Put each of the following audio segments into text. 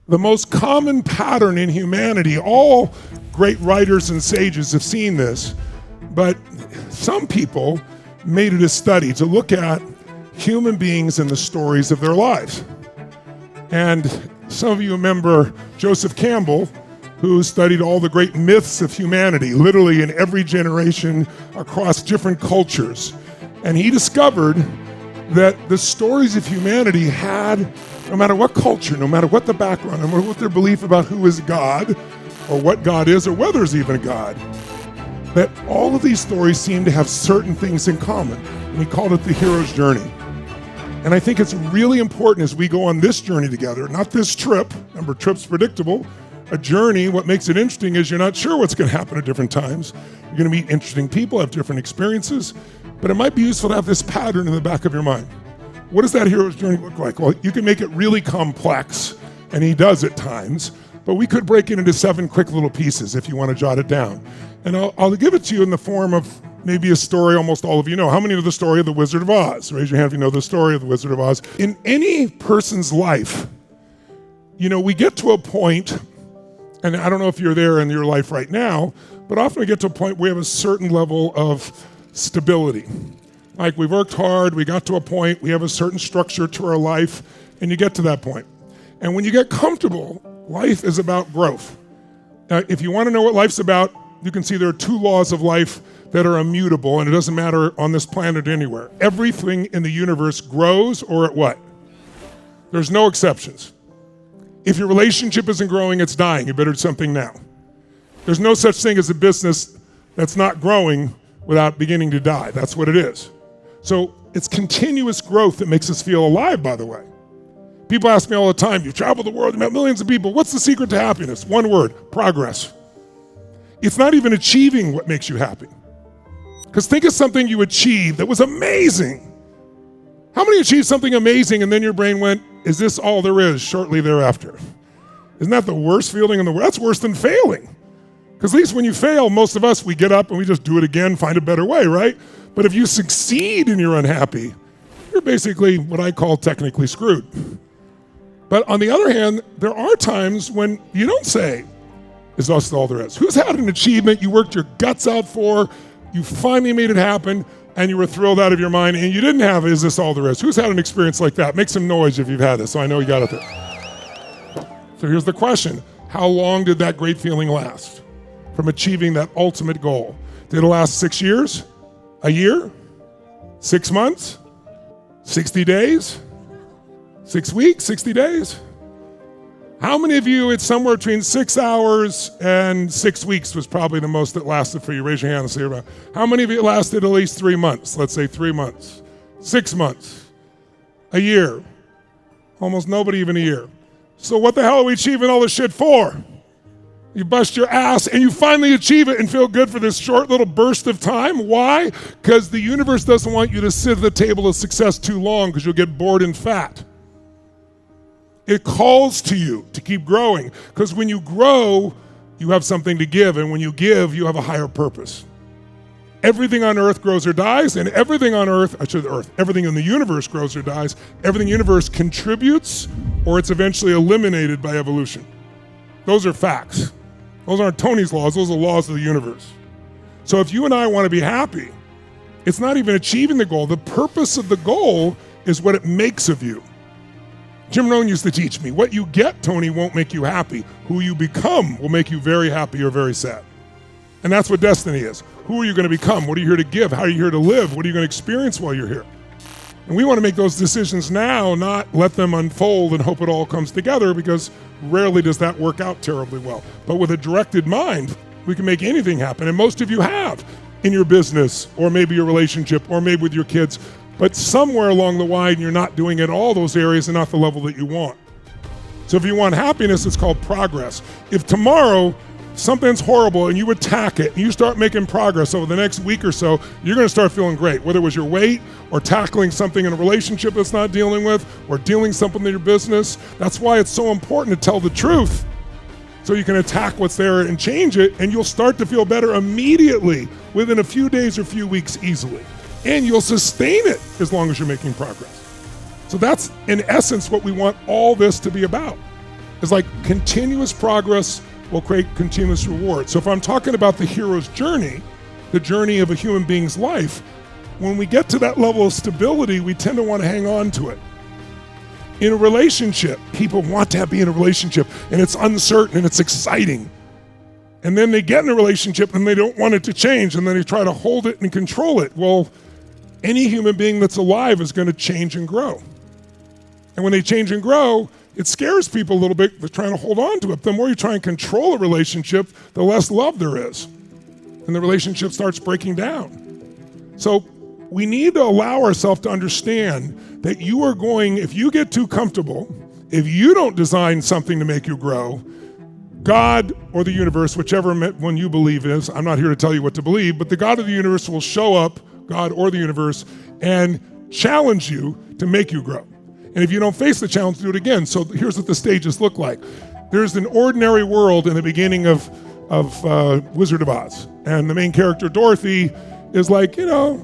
The most common pattern in humanity, all great writers and sages have seen this, but some people made it a study to look at human beings and the stories of their lives. And some of you remember Joseph Campbell, who studied all the great myths of humanity, literally in every generation across different cultures. And he discovered that the stories of humanity had, no matter what culture, no matter what the background, no matter what their belief about who is God, or what God is, or whether there's even a God, that all of these stories seem to have certain things in common. And he called it the hero's journey. And I think it's really important as we go on this journey together, not this trip, remember trip's predictable, a journey, what makes it interesting is you're not sure what's going to happen at different times. You're going to meet interesting people, have different experiences, but it might be useful to have this pattern in the back of your mind. What does that hero's journey look like? Well, you can make it really complex, and he does at times, but we could break it into 7 quick little pieces if you want to jot it down. And I'll give it to you in the form of maybe a story almost all of you know. How many know the story of the Wizard of Oz? Raise your hand if you know the story of the Wizard of Oz. In any person's life, we get to a point, and I don't know if you're there in your life right now, but often we get to a point where we have a certain level of stability. Like we've worked hard, we got to a point, we have a certain structure to our life, and you get to that point. And when you get comfortable, life is about growth. Now, if you want to know what life's about, you can see there are 2 laws of life that are immutable, and it doesn't matter on this planet anywhere. Everything in the universe grows, or at what? There's no exceptions. If your relationship isn't growing, it's dying. You better do something now. There's no such thing as a business that's not growing without beginning to die. That's what it is. So it's continuous growth that makes us feel alive, by the way. People ask me all the time, you've traveled the world, you met millions of people, what's the secret to happiness? One word, progress. It's not even achieving what makes you happy. Because think of something you achieved that was amazing. How many achieved something amazing and then your brain went, is this all there is shortly thereafter? Isn't that the worst feeling in the world? That's worse than failing. Because at least when you fail, most of us, we get up and we just do it again, find a better way, right? But if you succeed and you're unhappy, you're basically what I call technically screwed. But on the other hand, there are times when you don't say, is this all there is? Who's had an achievement you worked your guts out for, you finally made it happen, and you were thrilled out of your mind, and you didn't have, is this all there is? Who's had an experience like that? Make some noise if you've had this, so I know you got it there. So here's the question. How long did that great feeling last from achieving that ultimate goal? Did it last 6 years? A year? 6 months? 60 days? 6 weeks? 60 days? How many of you, it's somewhere between 6 hours and 6 weeks was probably the most that lasted for you? Raise your hand and say about. How many of you it lasted at least 3 months? Let's say 3 months. 6 months. A year. Almost nobody even a year. So what the hell are we achieving all this shit for? You bust your ass and you finally achieve it and feel good for this short little burst of time. Why? Because the universe doesn't want you to sit at the table of success too long because you'll get bored and fat. It calls to you to keep growing because when you grow, you have something to give, and when you give, you have a higher purpose. Everything on earth grows or dies, and everything on earth, everything in the universe grows or dies. Everything in the universe contributes or it's eventually eliminated by evolution. Those are facts. Those aren't Tony's laws, those are laws of the universe. So if you and I want to be happy, it's not even achieving the goal. The purpose of the goal is what it makes of you. Jim Rohn used to teach me, what you get, Tony, won't make you happy. Who you become will make you very happy or very sad. And that's what destiny is. Who are you going to become? What are you here to give? How are you here to live? What are you going to experience while you're here? And we want to make those decisions now, not let them unfold and hope it all comes together, because rarely does that work out terribly well. But with a directed mind, we can make anything happen. And most of you have in your business, or maybe your relationship, or maybe with your kids. But somewhere along the line, you're not doing it all those areas and not the level that you want. So if you want happiness, it's called progress. If tomorrow something's horrible and you attack it and you start making progress over the next week or so, you're going to start feeling great, whether it was your weight or tackling something in a relationship that's not dealing with or dealing something in your business. That's why it's so important to tell the truth so you can attack what's there and change it, and you'll start to feel better immediately within a few days or few weeks easily. And you'll sustain it as long as you're making progress. So that's, in essence, what we want all this to be about. It's like continuous progress will create continuous reward. So if I'm talking about the hero's journey, the journey of a human being's life, when we get to that level of stability, we tend to want to hang on to it. In a relationship, people want to be in a relationship, and it's uncertain and it's exciting. And then they get in a relationship and they don't want it to change, and then they try to hold it and control it. Well, any human being that's alive is going to change and grow. And when they change and grow, it scares people a little bit. They're trying to hold on to it. The more you try and control a relationship, the less love there is. And the relationship starts breaking down. So we need to allow ourselves to understand that you are going, if you get too comfortable, if you don't design something to make you grow, God or the universe, whichever one you believe is, I'm not here to tell you what to believe, but the God of the universe will show up, God or the universe, and challenge you to make you grow. And if you don't face the challenge, do it again. So here's what the stages look like. There's an ordinary world in the beginning of Wizard of Oz. And the main character, Dorothy, is like, you know,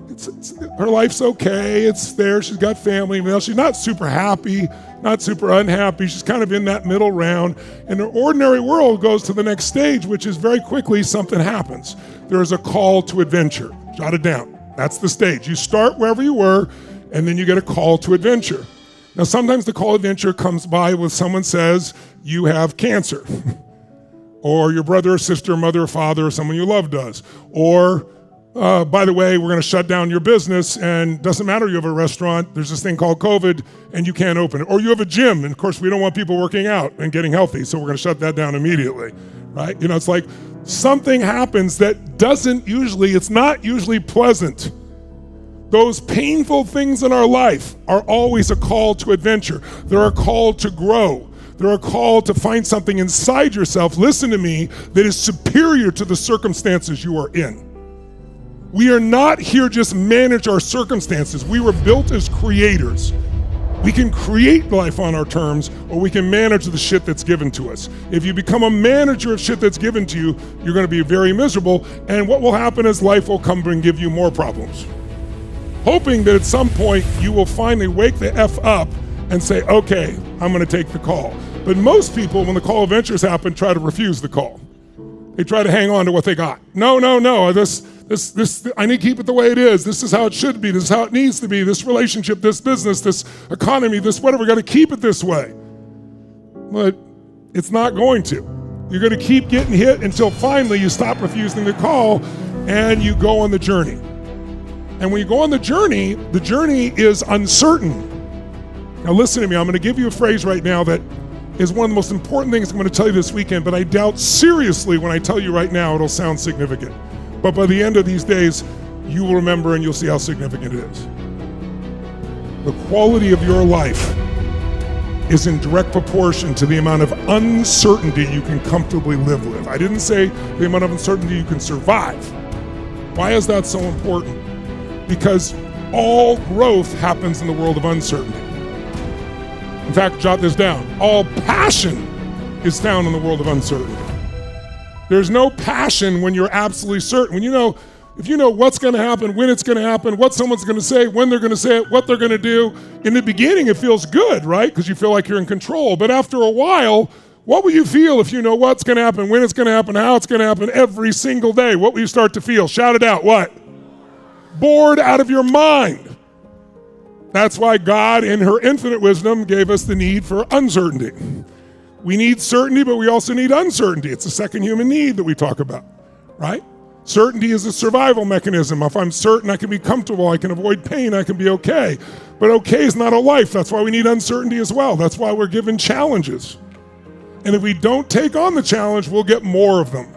her life's okay, it's there, she's got family, she's not super happy, not super unhappy, she's kind of in that middle round, and her ordinary world goes to the next stage, which is very quickly something happens. There is a call to adventure. Jot it down. That's the stage. You start wherever you were, and then you get a call to adventure. Now, sometimes the call to adventure comes by with someone says, you have cancer, or your brother or sister, mother or father, or someone you love does, or by the way, we're going to shut down your business, and doesn't matter you have a restaurant, there's this thing called COVID, and you can't open it. Or you have a gym, and of course we don't want people working out and getting healthy, so we're going to shut that down immediately, right? You know, it's like something happens that it's not usually pleasant. Those painful things in our life are always a call to adventure. They're a call to grow. They're a call to find something inside yourself, listen to me, that is superior to the circumstances you are in. We are not here just manage our circumstances. We were built as creators. We can create life on our terms, or we can manage the shit that's given to us. If you become a manager of shit that's given to you, you're going to be very miserable, and what will happen is life will come and give you more problems. Hoping that at some point you will finally wake the F up and say, okay, I'm going to take the call. But most people, when the call of ventures happen, try to refuse the call. They try to hang on to what they got. No, this, I need to keep it the way it is. This is how it should be. This is how it needs to be. This relationship, this business, this economy, this whatever, we got to keep it this way. But it's not going to. You're going to keep getting hit until finally you stop refusing the call and you go on the journey. And when you go on the journey is uncertain. Now listen to me, I'm going to give you a phrase right now that is one of the most important things I'm going to tell you this weekend, but I doubt seriously when I tell you right now it'll sound significant. But by the end of these days, you will remember and you'll see how significant it is. The quality of your life is in direct proportion to the amount of uncertainty you can comfortably live with. I didn't say the amount of uncertainty you can survive. Why is that so important? Because all growth happens in the world of uncertainty. In fact, jot this down. All passion is found in the world of uncertainty. There's no passion when you're absolutely certain. If you know what's going to happen, when it's going to happen, what someone's going to say, when they're going to say it, what they're going to do, in the beginning it feels good, right? Because you feel like you're in control. But after a while, what will you feel if you know what's going to happen, when it's going to happen, how it's going to happen every single day? What will you start to feel? Shout it out. What? Bored out of your mind. That's why God, in her infinite wisdom, gave us the need for uncertainty. We need certainty, but we also need uncertainty. It's the second human need that we talk about, right? Certainty is a survival mechanism. If I'm certain I can be comfortable, I can avoid pain, I can be okay. But okay is not a life. That's why we need uncertainty as well. That's why we're given challenges. And if we don't take on the challenge, we'll get more of them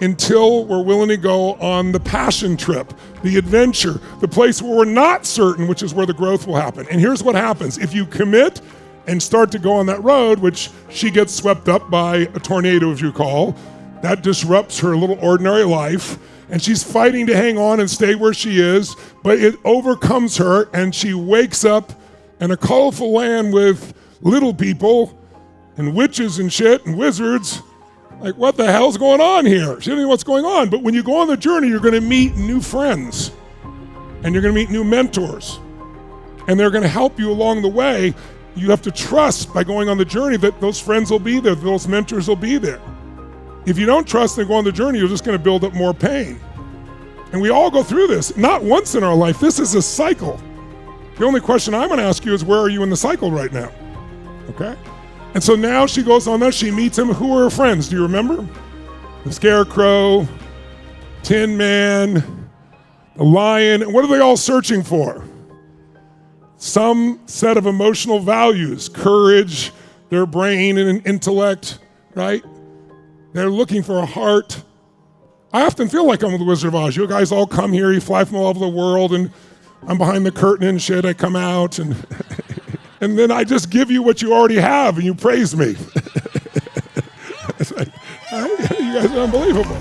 until we're willing to go on the passion trip, the adventure, the place where we're not certain, which is where the growth will happen. And here's what happens. If you commit and start to go on that road, which she gets swept up by a tornado, as you call, that disrupts her little ordinary life, and she's fighting to hang on and stay where she is, but it overcomes her, and she wakes up in a colorful land with little people and witches and shit and wizards. Like, what the hell's going on here? She doesn't know what's going on. But when you go on the journey, you're going to meet new friends, and you're going to meet new mentors, and they're going to help you along the way. You have to trust by going on the journey that those friends will be there, those mentors will be there. If you don't trust and go on the journey, you're just going to build up more pain. And we all go through this, not once in our life. This is a cycle. The only question I'm going to ask you is, where are you in the cycle right now? Okay? And so now she goes on there, she meets him. Who are her friends? Do you remember? The Scarecrow, Tin Man, the Lion. What are they all searching for? Some set of emotional values, courage, their brain and intellect, right? They're looking for a heart. I often feel like I'm the Wizard of Oz. You guys all come here, you fly from all over the world, and I'm behind the curtain and shit. I come out, and and then I just give you what you already have, and you praise me. It's like, you guys are unbelievable.